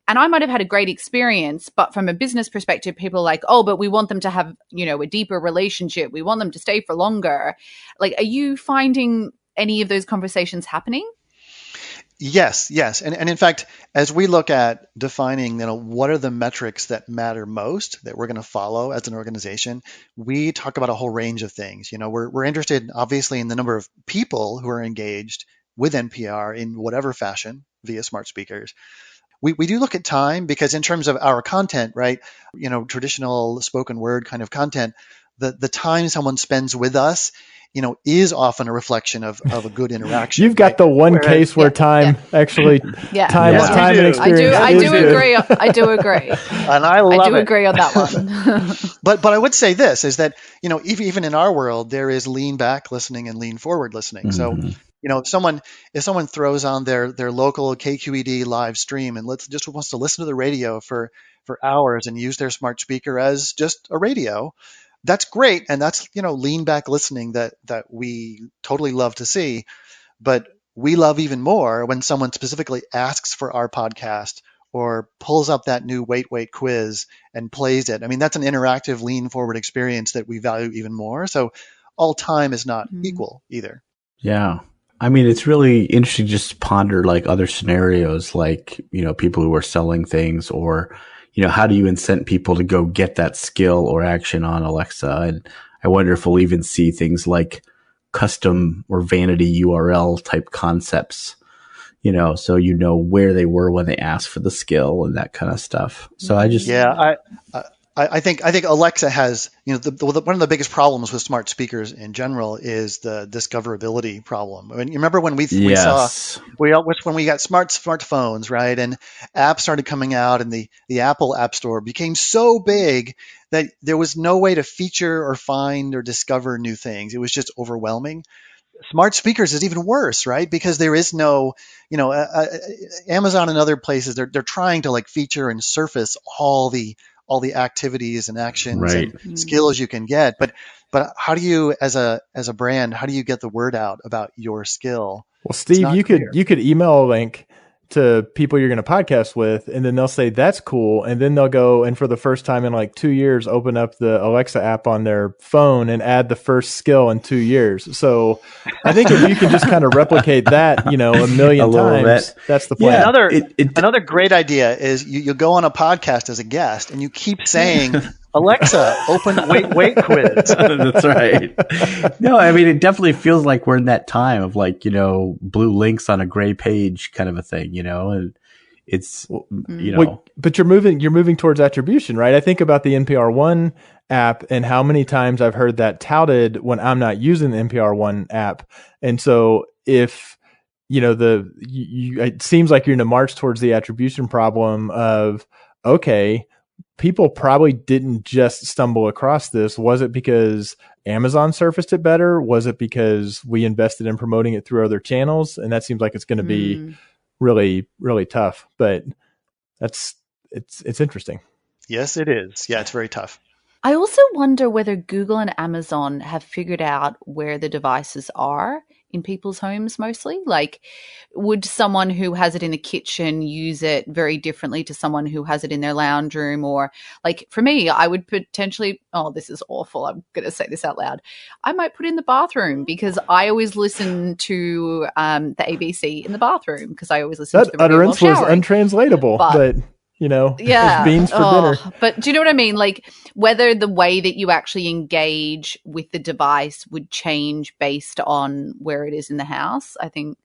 And I might have had a great experience, but from a business perspective, people are like, oh, but we want them to have, a deeper relationship. We want them to stay for longer. Like, are you finding any of those conversations happening? Yes. And in fact, as we look at defining, what are the metrics that matter most that we're going to follow as an organization, we talk about a whole range of things. We're interested, obviously, in the number of people who are engaged with NPR in whatever fashion via smart speakers. We do look at time, because in terms of our content, right, traditional spoken word kind of content, the time someone spends with us, is often a reflection of a good interaction. You've got right? the one case where time actually, time and experience. I do agree. I do agree. And I do agree on that one. But I would say this is that, even in our world, there is lean back listening and lean forward listening. So, if someone throws on their local KQED live stream and just wants to listen to the radio for hours and use their smart speaker as just a radio, that's great. And that's, lean back listening that we totally love to see. But we love even more when someone specifically asks for our podcast or pulls up that new wait quiz and plays it. I mean, that's an interactive lean forward experience that we value even more. So all time is not equal either. Yeah. I mean, it's really interesting just to ponder like other scenarios, like, people who are selling things, or, how do you incent people to go get that skill or action on Alexa? And I wonder if we'll even see things like custom or vanity URL type concepts, so where they were when they asked for the skill and that kind of stuff. So I think Alexa has, one of the biggest problems with smart speakers in general is the discoverability problem. I mean, you remember when we got smartphones, right? And apps started coming out, and the Apple App Store became so big that there was no way to feature or find or discover new things. It was just overwhelming. Smart speakers is even worse, right? Because there is no, Amazon and other places, they're trying to like feature and surface all the activities and actions and skills you can get. But how do you, as a brand, how do you get the word out about your skill? Well, Steve, you could email a link to people you're going to podcast with, and then they'll say, that's cool. And then they'll go and for the first time in like 2 years, open up the Alexa app on their phone and add the first skill in 2 years. So I think if you can just kind of replicate that, a million times, that's the plan. Yeah, another great idea is you go on a podcast as a guest and you keep saying, Alexa, open wait quiz. That's right. No, I mean, it definitely feels like we're in that time of like, blue links on a gray page kind of a thing, and it's, but you're moving towards attribution, right? I think about the NPR One app and how many times I've heard that touted when I'm not using the NPR One app. And so if, it seems like you're in a march towards the attribution problem of, okay, people probably didn't just stumble across this. Was it because Amazon surfaced it better? Was it because we invested in promoting it through other channels? And that seems like it's going to be really, really tough, but it's interesting. Yes, it is. Yeah, it's very tough. I also wonder whether Google and Amazon have figured out where the devices are in people's homes mostly. Like, would someone who has it in the kitchen use it very differently to someone who has it in their lounge room? Or, like, for me, I would potentially, oh, this is awful. I'm going to say this out loud. I might put it in the bathroom because I always listen to the ABC in the bathroom because I always listen to the radio while utterance was showering. untranslatable, but yeah, there's beans for dinner. But do you know what I mean? Like, whether the way that you actually engage with the device would change based on where it is in the house. I think,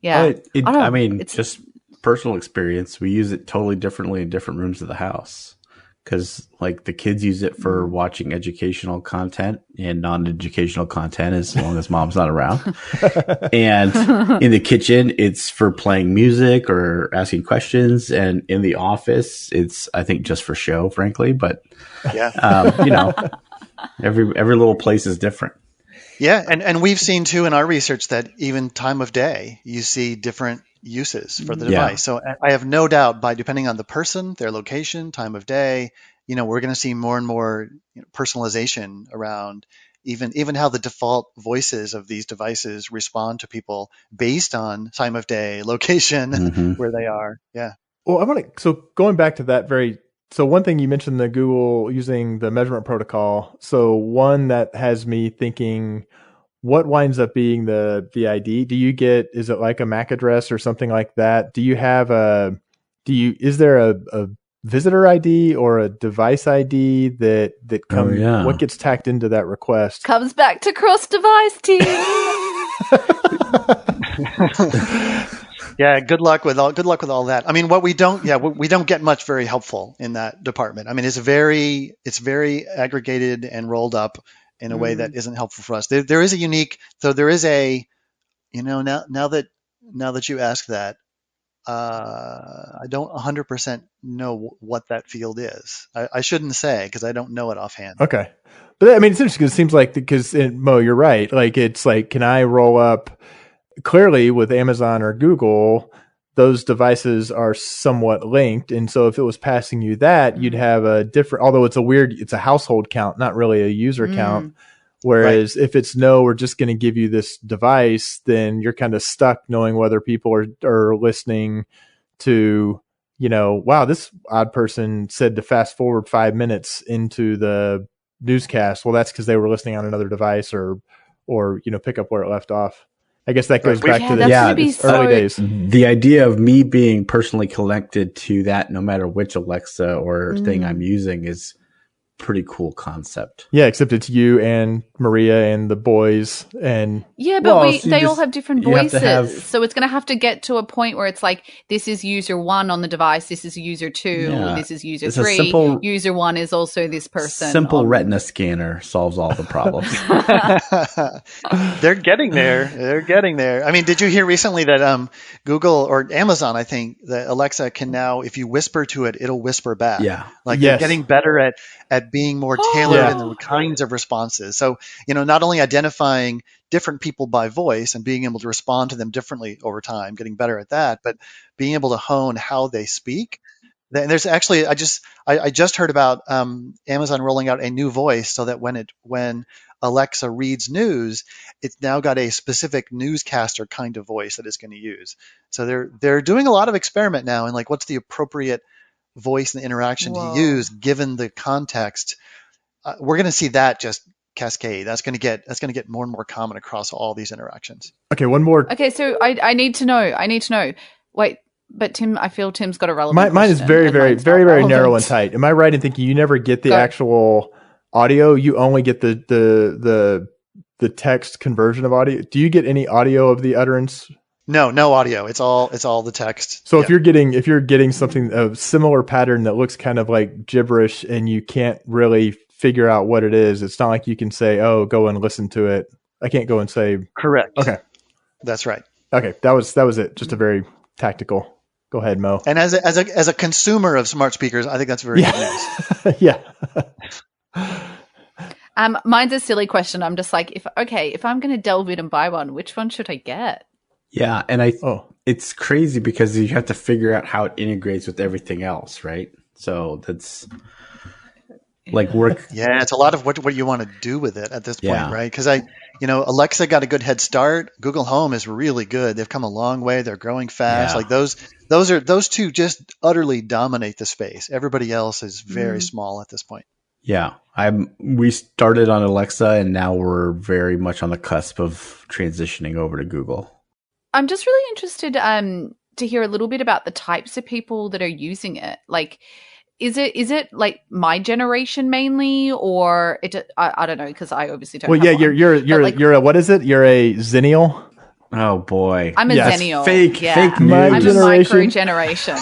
yeah. I mean, just personal experience. We use it totally differently in different rooms of the house. Because, like, the kids use it for watching educational content and non-educational content as long as mom's not around. And in the kitchen, it's for playing music or asking questions. And in the office, it's, I think, just for show, frankly. But, every little place is different. Yeah, and we've seen, too, in our research that even time of day, you see different uses for the device. So I have no doubt depending on the person, their location, time of day, we're going to see more and more personalization around even how the default voices of these devices respond to people based on time of day, location, where they are. Yeah. Well, so going back to that so one thing you mentioned, the Google using the measurement protocol. So one that has me thinking, what winds up being the ID? Is it like a MAC address or something like that? Is there a visitor ID or a device ID that comes, what gets tacked into that request? Comes back to cross-device team. Yeah, good luck with all that. I mean, what we don't get much very helpful in that department. I mean, it's very aggregated and rolled up in a way that isn't helpful for us. There is now that you ask that, I don't 100% know what that field is. I shouldn't say because I don't know it offhand. Okay. But I mean, it's interesting because it seems like, Mo, you're right. Like, it's like, can I roll up clearly with Amazon or Google, those devices are somewhat linked. And so if it was passing you that, you'd have a different, although it's a household count, not really a user count. Whereas if it's we're just going to give you this device, then you're kind of stuck knowing whether people are listening to, wow, this odd person said to fast forward 5 minutes into the newscast. Well, that's because they were listening on another device or pick up where it left off. I guess that goes back to the early days. The idea of me being personally connected to that, no matter which Alexa or thing I'm using, is pretty cool concept. Yeah, except it's you and Maria and the boys and they all have different voices. So it's going to have to get to a point where it's like, this is user 1 on the device, this is user 2, this is user 3. User 1 is also this person. Simple retina scanner solves all the problems. They're getting there. I mean, did you hear recently that Google or Amazon, I think, that Alexa can now, if you whisper to it, it'll whisper back. Yeah. They're getting better at being more tailored in the kinds of responses. So, not only identifying different people by voice and being able to respond to them differently over time, getting better at that, but being able to hone how they speak. There's actually, I just heard about Amazon rolling out a new voice so that when Alexa reads news, it's now got a specific newscaster kind of voice that it's going to use. So they're doing a lot of experiment now in what's the appropriate voice and interaction to use given the context. We're going to see that just cascade. That's going to get more and more common across all these interactions. Okay, one more. Okay, so I need to know. Wait, but Tim, I feel Tim's got a relevant. Mine is very, very, very, very narrow and tight. Am I right in thinking you never get the actual audio? You only get the text conversion of audio. Do you get any audio of the utterance? No audio. It's all the text. So if you're getting something of similar pattern that looks kind of like gibberish and you can't really figure out what it is, it's not like you can say, "Oh, go and listen to it." I can't go and say. Correct. Okay, that's right. Okay, that was it. Just a very tactical. Go ahead, Mo. And as a consumer of smart speakers, I think that's very good news. Yeah. Mine's a silly question. I'm just like, if I'm going to delve in and buy one, which one should I get? Yeah, and it's crazy because you have to figure out how it integrates with everything else, right? So like work. Yeah, it's a lot of what you want to do with it at this point, Yeah. right? Because Alexa got a good head start. Google Home is really good. They've come a long way. They're growing fast. Yeah. Like those two just utterly dominate the space. Everybody else is very small at this point. Yeah. We started on Alexa and now we're very much on the cusp of transitioning over to Google. I'm just really interested to hear a little bit about the types of people that are using it. Like, is it like my generation mainly, or I don't know, because I obviously don't. Well, have yeah, one. you're a what is it? You're a Zennial. Oh boy, I'm a Yes. Zennial. Fake My I'm a generation. micro generation.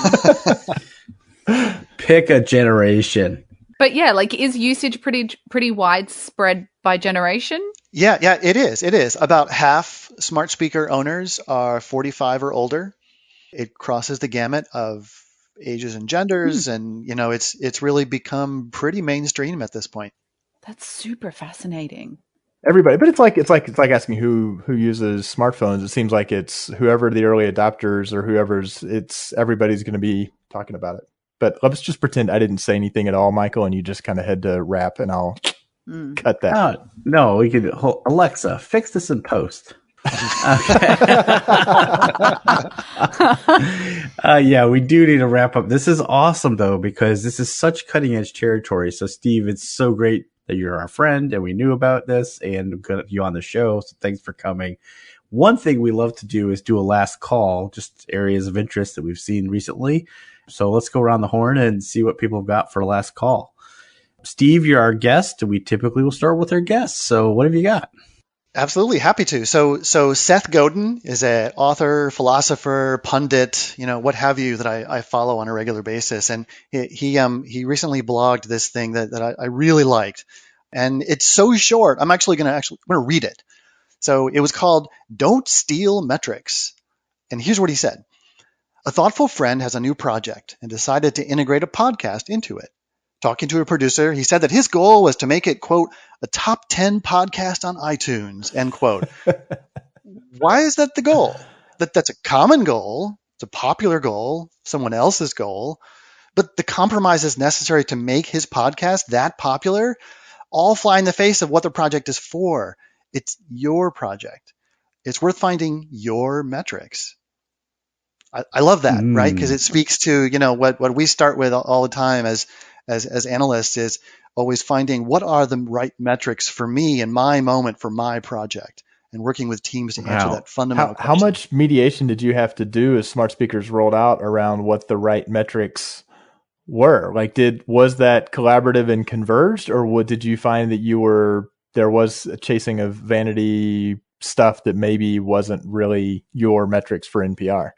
Pick a generation. But yeah, like, is usage pretty widespread by generation? Yeah, it is. It is. About half smart speaker owners are 45 or older. It crosses the gamut of ages and genders, and it's really become pretty mainstream at this point. That's super fascinating. Everybody, but it's like asking who uses smartphones. It seems like it's whoever the early adopters or everybody's going to be talking about it. But let's just pretend I didn't say anything at all, Michael, and you just kind of had to rap, and I'll cut that. No, we could. Alexa, fix this in post. Yeah, we do need to wrap up. This is awesome, though, because this is such cutting edge territory. So, Steve, it's so great that you're our friend and we knew about this and got you on the show. So, thanks for coming. One thing we love to do is do a last call, just areas of interest that we've seen recently. So, let's go around the horn and see what people have got for a last call. Steve, you're our guest, and we typically will start with our guests. So, what have you got? Absolutely, happy to. So Seth Godin is an author, philosopher, pundit, what have you, that I follow on a regular basis, and he recently blogged this thing that I really liked, and it's so short. I'm actually going to read it. So it was called "Don't Steal Metrics," and here's what he said: "A thoughtful friend has a new project and decided to integrate a podcast into it. Talking to a producer, he said that his goal was to make it, quote, a top 10 podcast on iTunes, end quote." Why is that the goal? That's a common goal. It's a popular goal, someone else's goal. But the compromises necessary to make his podcast that popular all fly in the face of what the project is for. It's your project. It's worth finding your metrics. I love that, right? Because it speaks to, what we start with all the time as analysts, is always finding what are the right metrics for me in my moment for my project, and working with teams to answer that fundamental question. How much mediation did you have to do as smart speakers rolled out around what the right metrics were? Like, was that collaborative and converged, or did you find that there was a chasing of vanity stuff that maybe wasn't really your metrics for NPR?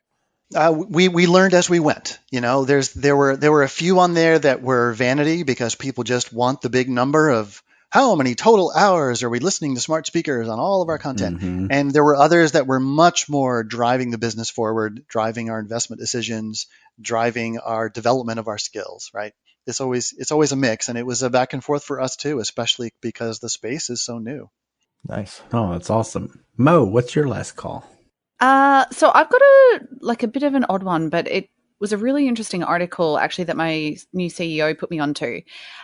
We learned as we went. There were a few on there that were vanity because people just want the big number of how many total hours are we listening to smart speakers on all of our content. Mm-hmm. And there were others that were much more driving the business forward, driving our investment decisions, driving our development of our skills, right? It's always a mix, and it was a back and forth for us too, especially because the space is so new. Nice. Oh, that's awesome. Mo, what's your last call? So I've got a bit of an odd one, but it was a really interesting article actually that my new CEO put me onto,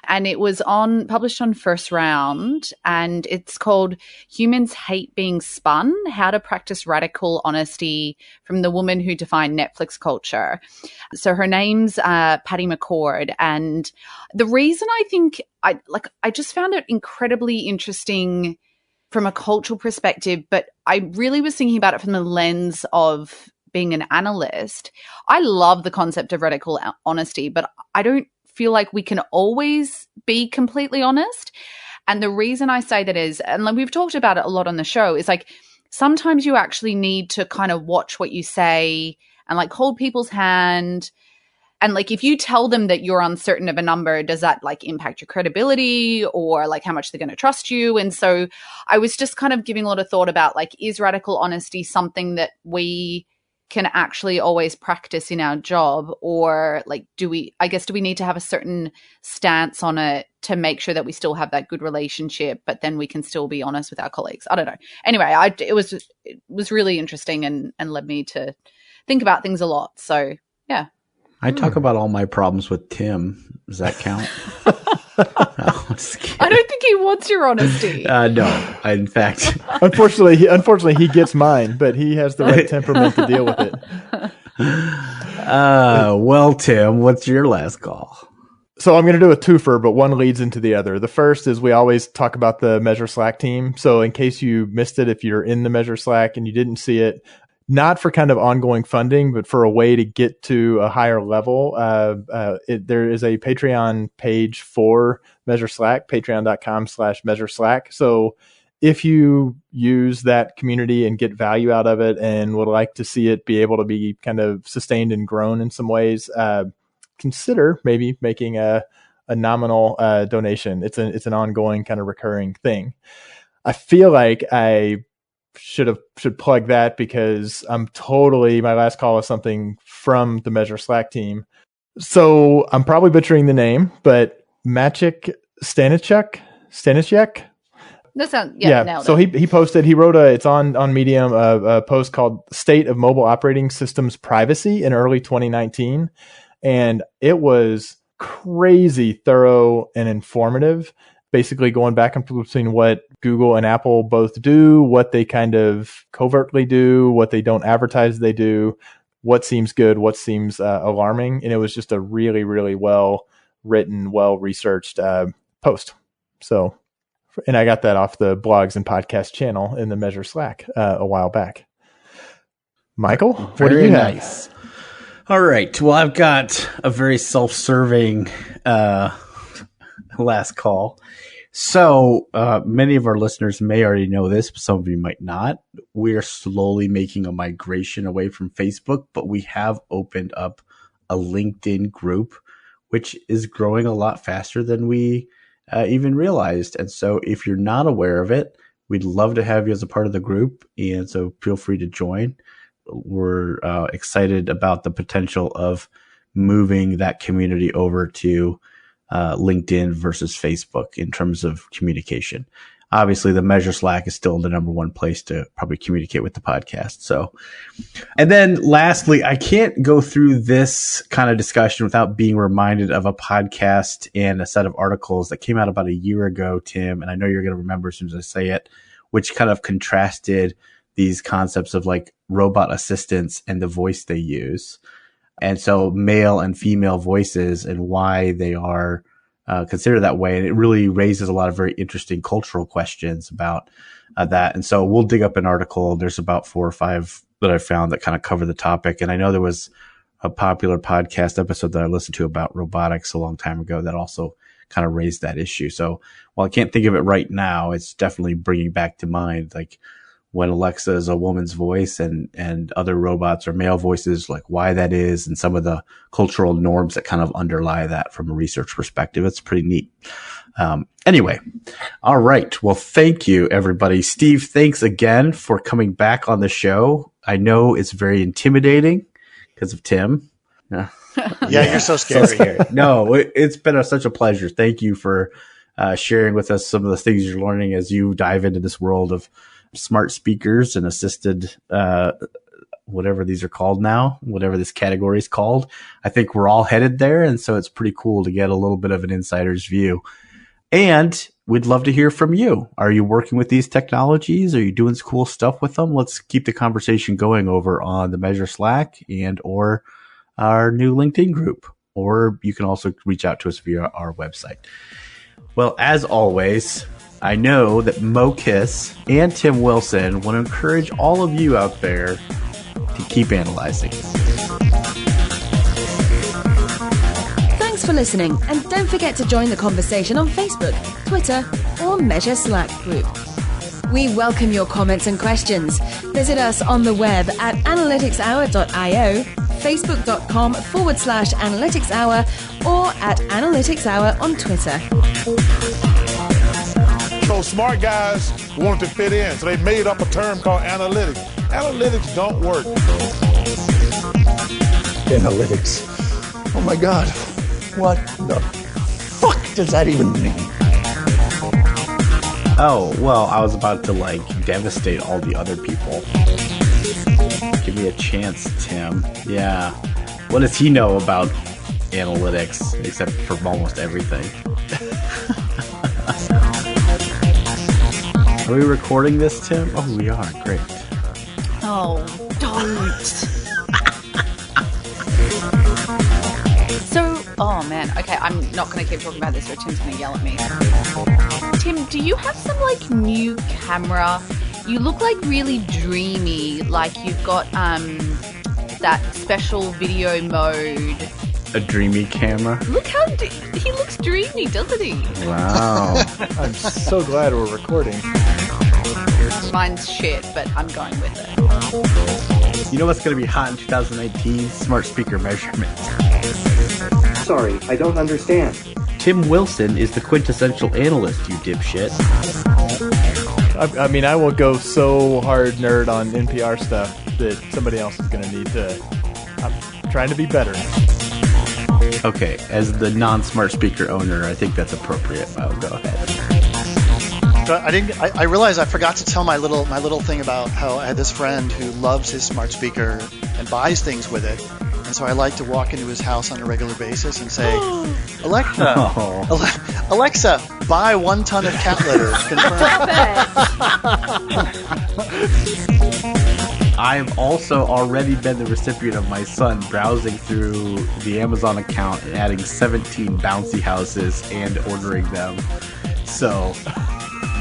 and it was published on First Round, and it's called "Humans Hate Being Spun: How to Practice Radical Honesty from the Woman Who Defined Netflix Culture." So her name's Patty McCord, and the reason I think I just found it incredibly interesting from a cultural perspective, but I really was thinking about it from the lens of being an analyst. I love the concept of radical honesty, but I don't feel like we can always be completely honest. And the reason I say that is, and we've talked about it a lot on the show, is like sometimes you actually need to kind of watch what you say and like hold people's hand. And like, if you tell them that you're uncertain of a number, does that like impact your credibility or like how much they're going to trust you? And so I was just kind of giving a lot of thought about like, is radical honesty something that we can actually always practice in our job? Or like, do we need to have a certain stance on it to make sure that we still have that good relationship, but then we can still be honest with our colleagues? I don't know. Anyway, it was really interesting and led me to think about things a lot. So yeah. I talk about all my problems with Tim. Does that count? I'm just kidding. I don't think he wants your honesty. No, in fact, Unfortunately, he gets mine, but he has the right temperament to deal with it. well, Tim, what's your last call? So I'm going to do a twofer, but one leads into the other. The first is we always talk about the Measure Slack team. So in case you missed it, if you're in the Measure Slack and you didn't see it, not for kind of ongoing funding, but for a way to get to a higher level, there is a Patreon page for Measure Slack, patreon.com/Measure Slack. So if you use that community and get value out of it and would like to see it be able to be kind of sustained and grown in some ways, consider maybe making a nominal donation. It's an ongoing kind of recurring thing. I feel like I should plug that because my last call is something from the Measure Slack team. So I'm probably butchering the name, but Maciek Staniszek. That sounds, nailed so it. he wrote it's on Medium, a post called State of Mobile Operating Systems Privacy in early 2019. And it was crazy thorough and informative, basically going back and forth between what Google and Apple both do, what they kind of covertly do, what they don't advertise they do, what seems good, what seems alarming. And it was just a really, really well written, well researched post. So, and I got that off the blogs and podcast channel in the Measure Slack a while back. Michael, what do you have? Nice. All right. Well, I've got a very self-serving last call. So many of our listeners may already know this, but some of you might not. We are slowly making a migration away from Facebook, but we have opened up a LinkedIn group, which is growing a lot faster than we even realized. And so if you're not aware of it, we'd love to have you as a part of the group. And so feel free to join. We're excited about the potential of moving that community over to LinkedIn versus Facebook in terms of communication. Obviously, the Measure Slack is still the number one place to probably communicate with the podcast. So, and then lastly, I can't go through this kind of discussion without being reminded of a podcast and a set of articles that came out about a year ago, Tim, and I know you're going to remember as soon as I say it, which kind of contrasted these concepts of like robot assistants and the voice they use. And so male and female voices and why they are considered that way. And it really raises a lot of very interesting cultural questions about that. And so we'll dig up an article. There's about 4 or 5 that I found that kind of cover the topic. And I know there was a popular podcast episode that I listened to about robotics a long time ago that also kind of raised that issue. So while I can't think of it right now, it's definitely bringing back to mind, like, when Alexa is a woman's voice and other robots are male voices, like why that is and some of the cultural norms that kind of underlie that from a research perspective. It's pretty neat. Anyway. All right. Well, thank you, everybody. Steve, thanks again for coming back on the show. I know it's very intimidating because of Tim. Yeah, you're so scary. So scary. No, it's been such a pleasure. Thank you for sharing with us some of the things you're learning as you dive into this world of smart speakers and assisted, whatever these are called now, whatever this category is called. I think we're all headed there. And so it's pretty cool to get a little bit of an insider's view. And we'd love to hear from you. Are you working with these technologies? Are you doing cool stuff with them? Let's keep the conversation going over on the Measure Slack and or our new LinkedIn group. Or you can also reach out to us via our website. Well, as always, I know that Mo Kiss and Tim Wilson want to encourage all of you out there to keep analyzing. Thanks for listening, and don't forget to join the conversation on Facebook, Twitter, or Measure Slack group. We welcome your comments and questions. Visit us on the web at analyticshour.io, facebook.com/analyticshour, or at analyticshour on Twitter. So smart guys wanted to fit in, so they made up a term called analytics. Analytics don't work. Analytics. Oh my God. What the fuck does that even mean? Oh, well, I was about to devastate all the other people. Give me a chance, Tim. Yeah. What does he know about analytics except for almost everything? Are we recording this, Tim? Oh, we are. Great. Oh, don't. So, oh man, okay, I'm not going to keep talking about this or Tim's going to yell at me. Tim, do you have some, like, new camera? You look, like, really dreamy, like you've got, that special video mode. A dreamy camera? Look how, he looks dreamy, doesn't he? Wow. I'm so glad we're recording. Mine's shit, but I'm going with it. You know what's going to be hot in 2019? Smart speaker measurements. Sorry, I don't understand. Tim Wilson is the quintessential analyst, you dipshit. I mean, I will go so hard nerd on NPR stuff that somebody else is going to need to. I'm trying to be better. Okay, as the non-smart speaker owner, I think that's appropriate. I'll go ahead. I realized I forgot to tell my little thing about how I had this friend who loves his smart speaker and buys things with it. And so I like to walk into his house on a regular basis and say, Alexa, buy 1 ton of cat litter. I've also already been the recipient of my son browsing through the Amazon account and adding 17 bouncy houses and ordering them. So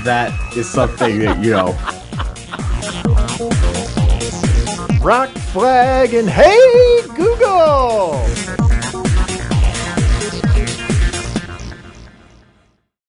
that is something that, you know. Rock, flag, and hey, Google!